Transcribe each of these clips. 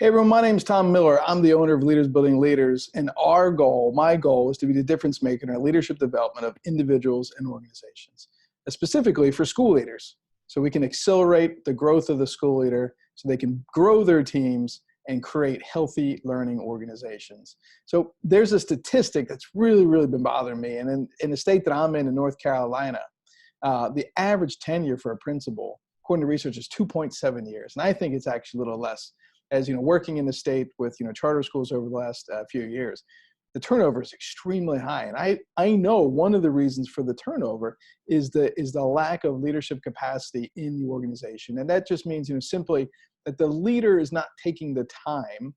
Hey everyone, my name is Tom Miller. I'm the owner of Leaders Building Leaders, and my goal is to be the difference maker in our leadership development of individuals and organizations, specifically for school leaders, so we can accelerate the growth of the school leader so they can grow their teams and create healthy learning organizations. So there's a statistic that's really been bothering me, and in the state that I'm in North Carolina, the average tenure for a principal, according to research, is 2.7 years, and I think it's actually a little less. As you know, working in the state with charter schools over the last few years, the turnover is extremely high, and I know one of the reasons for the turnover is the lack of leadership capacity in the organization, and that just means simply that the leader is not taking the time.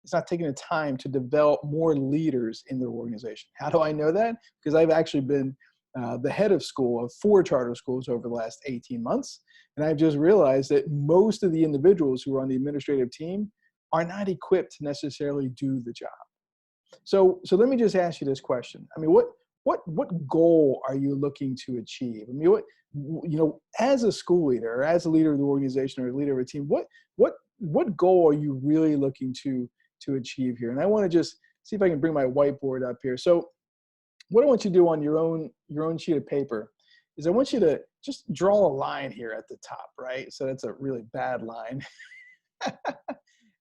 It's not taking the time to develop more leaders in their organization. How do I know that? Because I've actually been the head of school of 4 charter schools over the last 18 months. And I've just realized that most of the individuals who are on the administrative team are not equipped to necessarily do the job. So let me just ask you this question. I mean, what goal are you looking to achieve? I mean, as a school leader, or as a leader of the organization or a leader of a team, what goal are you really looking to achieve here? And I want to just see if I can bring my whiteboard up here. So what I want you to do on your own sheet of paper is I want you to just draw a line here at the top, right? So that's a really bad line.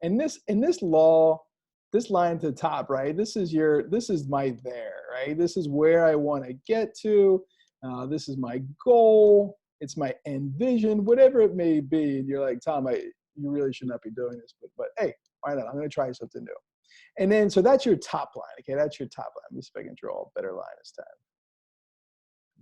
and this line to the top, right? This is my there, right? This is where I want to get to. This is my goal. It's my end vision, whatever it may be. And you're like, Tom, you really should not be doing this, but hey, why not? I'm going to try something new. And then, so that's your top line. Okay, that's your top line. Let me see if I can draw a better line this time.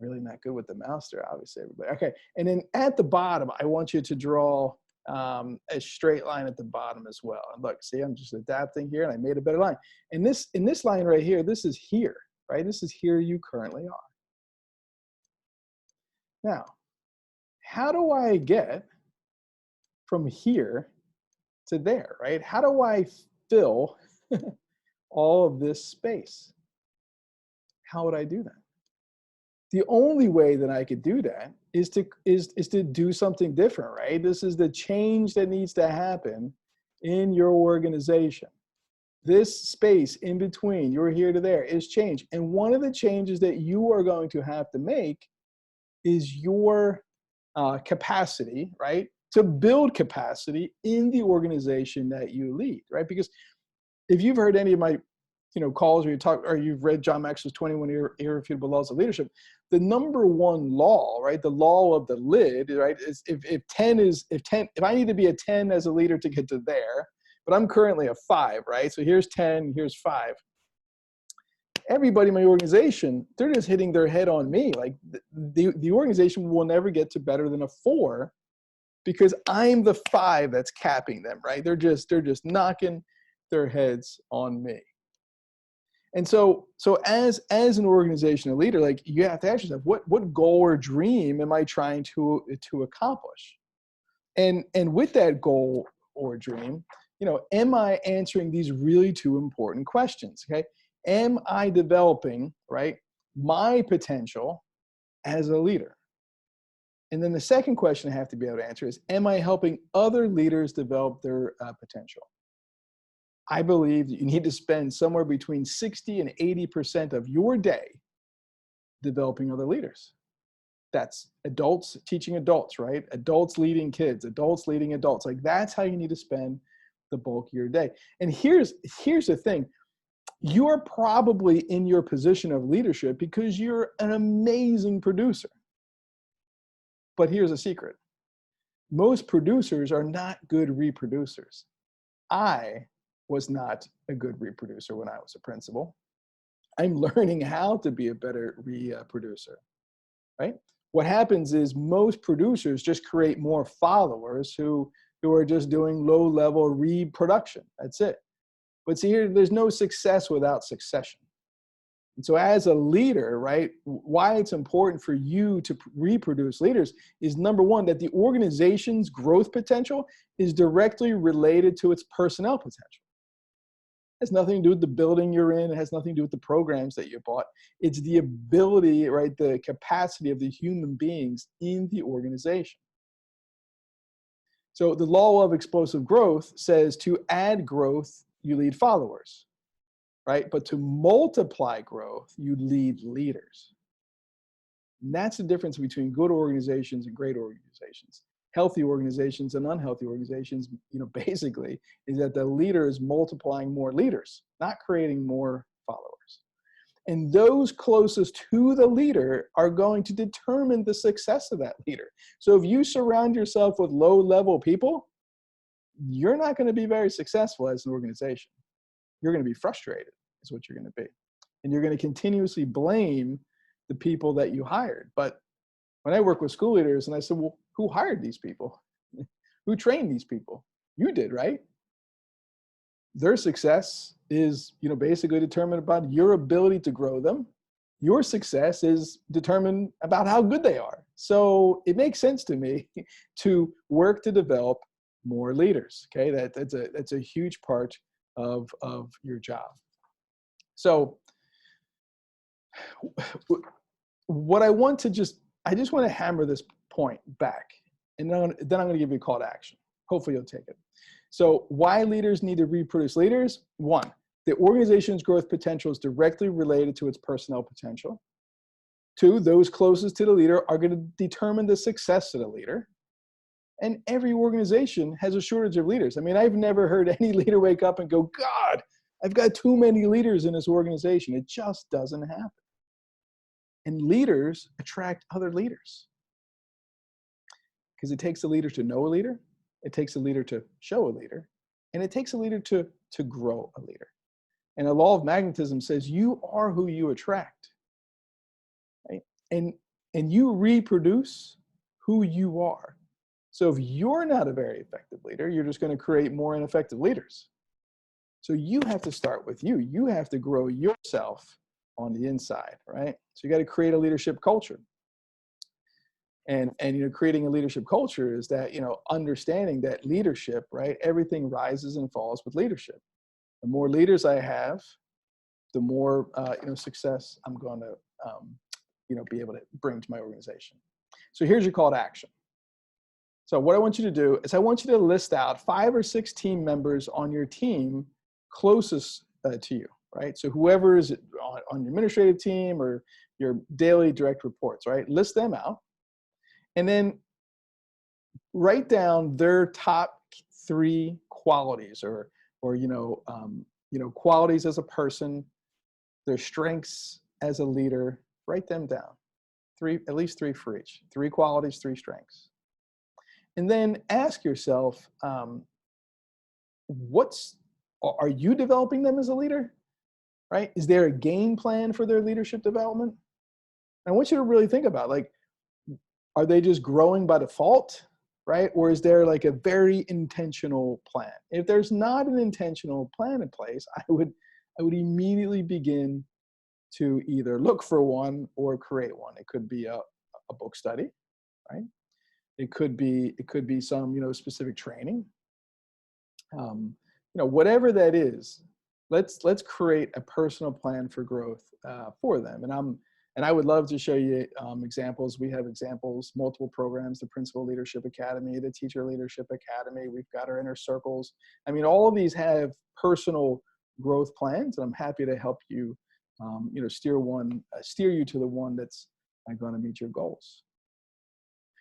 I'm really not good with the mouse there, obviously, everybody. Okay, and then at the bottom, I want you to draw a straight line at the bottom as well. And look, see, I'm just adapting here, and I made a better line. And in this line right here, this is here, right? This is here you currently are. Now, how do I get from here to there, right? How do I fill all of this space? How would I do that? The only way that I could do that is to do something different, right? This is the change that needs to happen in your organization. This space in between, you're here to there, is change. And one of the changes that you are going to have to make is your capacity, right? To build capacity in the organization that you lead, right? Because if you've heard any of my calls or you've read John Maxwell's 21 Irrefutable Laws of Leadership, the number one law, right, the law of the lid, right, is if I need to be a 10 as a leader to get to there, but I'm currently a 5, right? So here's 10, here's 5. Everybody in my organization, they're just hitting their head on me. Like the organization will never get to better than a 4 because I'm the 5 that's capping them, right? They're just knocking their heads on me. And so as an organizational leader, like you have to ask yourself, what goal or dream am I trying to accomplish? And with that goal or dream, am I answering these really 2 important questions? Okay, am I developing, right, my potential as a leader? And then the second question I have to be able to answer is, am I helping other leaders develop their potential? I believe that you need to spend somewhere between 60 and 80% of your day developing other leaders. That's adults teaching adults, right? Adults leading kids, adults leading adults. Like that's how you need to spend the bulk of your day. And here's the thing. You're probably in your position of leadership because you're an amazing producer. But here's a secret. Most producers are not good reproducers. I was not a good reproducer when I was a principal. I'm learning how to be a better reproducer, right? What happens is most producers just create more followers who are just doing low-level reproduction. That's it. But see here, there's no success without succession. And so as a leader, right, why it's important for you to reproduce leaders is, number one, that the organization's growth potential is directly related to its personnel potential. It has nothing to do with the building you're in. It has nothing to do with the programs that you bought. It's the ability, right, the capacity of the human beings in the organization. So the law of explosive growth says to add growth, you lead followers, right? But to multiply growth, you lead leaders. And that's the difference between good organizations and great organizations. Healthy organizations and unhealthy organizations, basically, is that the leader is multiplying more leaders, not creating more followers. And those closest to the leader are going to determine the success of that leader. So if you surround yourself with low-level people, you're not going to be very successful as an organization. You're going to be frustrated, is what you're going to be. And you're going to continuously blame the people that you hired. But when I work with school leaders and I said, well, who hired these people? Who trained these people? You did, right? Their success is, basically determined about your ability to grow them. Your success is determined about how good they are. So it makes sense to me to work to develop more leaders. Okay, that's a huge part of your job. So what I want to I just want to hammer this point back, and then I'm going to give you a call to action. Hopefully you'll take it. So why leaders need to reproduce leaders? One, the organization's growth potential is directly related to its personnel potential. Two, those closest to the leader are going to determine the success of the leader. And every organization has a shortage of leaders. I mean, I've never heard any leader wake up and go, God, I've got too many leaders in this organization. It just doesn't happen. And leaders attract other leaders. Because it takes a leader to know a leader, it takes a leader to show a leader, and it takes a leader to grow a leader. And the law of magnetism says you are who you attract, right? And you reproduce who you are. So if you're not a very effective leader, you're just going to create more ineffective leaders. So you have to start with you. You have to grow yourself on the inside, right? So you got to create a leadership culture. And creating a leadership culture is that, understanding that leadership, right? Everything rises and falls with leadership. The more leaders I have, the more, success I'm going to, be able to bring to my organization. So here's your call to action. So what I want you to do is I want you to list out 5 or 6 team members on your team closest to you, right? So whoever is on your administrative team or your daily direct reports, right? List them out. And then write down their top 3 qualities or qualities as a person, their strengths as a leader. Write them down. At least 3 for each. 3 qualities, 3 strengths. And then ask yourself, are you developing them as a leader? Right? Is there a game plan for their leadership development? I want you to really think about, are they just growing by default, right? Or is there like a very intentional plan? If there's not an intentional plan in place, I would immediately begin to either look for one or create one. It could be a book study, right? It could be some specific training. Whatever that is, let's create a personal plan for growth for them. And I would love to show you examples. We have examples, multiple programs, the Principal Leadership Academy, the Teacher Leadership Academy. We've got our Inner Circles. I mean, all of these have personal growth plans, and I'm happy to help you, steer you to the one that's going to meet your goals.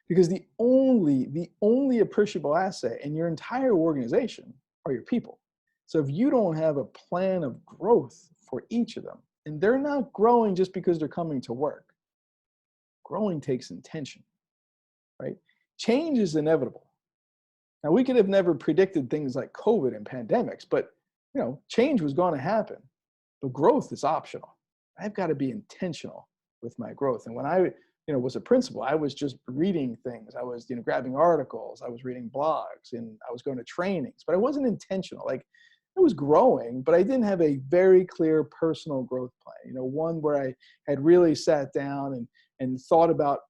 Because the only appreciable asset in your entire organization are your people. So if you don't have a plan of growth for each of them, and they're not growing just because they're coming to work. Growing takes intention, right? Change is inevitable. Now, we could have never predicted things like COVID and pandemics, but change was going to happen. But growth is optional. I've got to be intentional with my growth. And when I was a principal, I was just reading things. I was grabbing articles. I was reading blogs, and I was going to trainings. But I wasn't intentional. I was growing, but I didn't have a very clear personal growth plan. One where I had really sat down and thought about,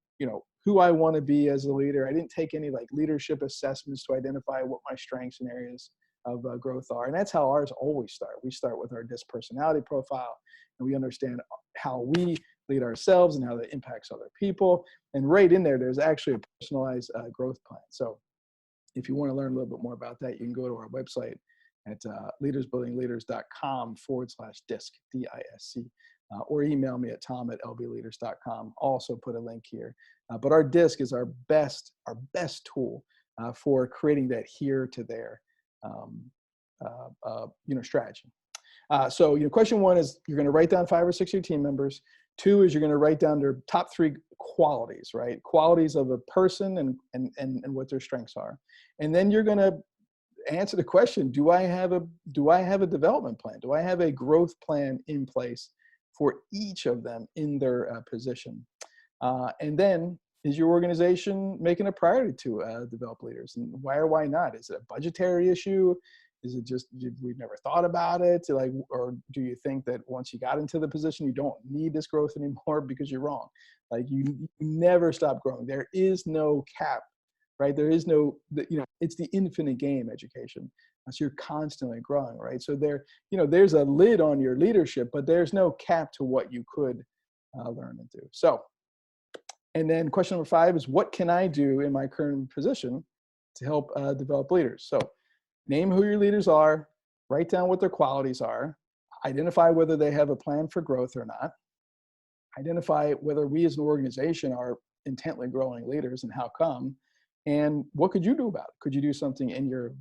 who I want to be as a leader. I didn't take any leadership assessments to identify what my strengths and areas of growth are. And that's how ours always start. We start with our DISC personality profile, and we understand how we lead ourselves and how that impacts other people. And right in there, there's actually a personalized growth plan. So If you want to learn a little bit more about that, you can go to our website at leadersbuildingleaders.com/disc, DISC, or email me at tom@lbleaders.com. Also put a link here. But our disc is our best tool for creating that here to there strategy. So question one is you're going to write down 5 or 6 of your team members. 2 is you're going to write down their top 3 qualities, right? Qualities of a person and what their strengths are. And then you're going to answer the question, do I have a development plan? Do I have a growth plan in place for each of them in their position? And then is your organization making a priority to develop leaders? And why or why not? Is it a budgetary issue? Is it just we've never thought about it? Like, or do you think that once you got into the position, you don't need this growth anymore? Because you're wrong. Like you never stop growing. There is no cap, right? There is no, it's the infinite game, education. So you're constantly growing, right? So there's a lid on your leadership, but there's no cap to what you could learn and do. So, and then question number 5 is, what can I do in my current position to help develop leaders? So name who your leaders are, write down what their qualities are, identify whether they have a plan for growth or not, identify whether we as an organization are intently growing leaders and how come, and what could you do about it? Could you do something in your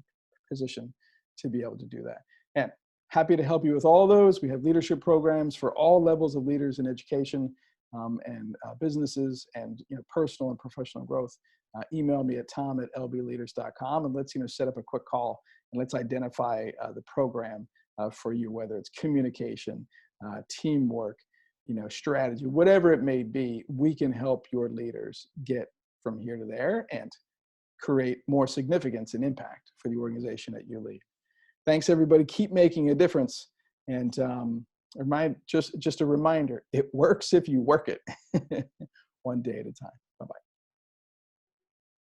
position to be able to do that? And happy to help you with all those. We have leadership programs for all levels of leaders in education and businesses and personal and professional growth. Email me at tom@lbleaders.com and let's set up a quick call and let's identify the program for you, whether it's communication, teamwork, strategy, whatever it may be. We can help your leaders get from here to there and create more significance and impact for the organization that you lead. Thanks, everybody. Keep making a difference. And just a reminder, it works if you work it. One day at a time. Bye-bye.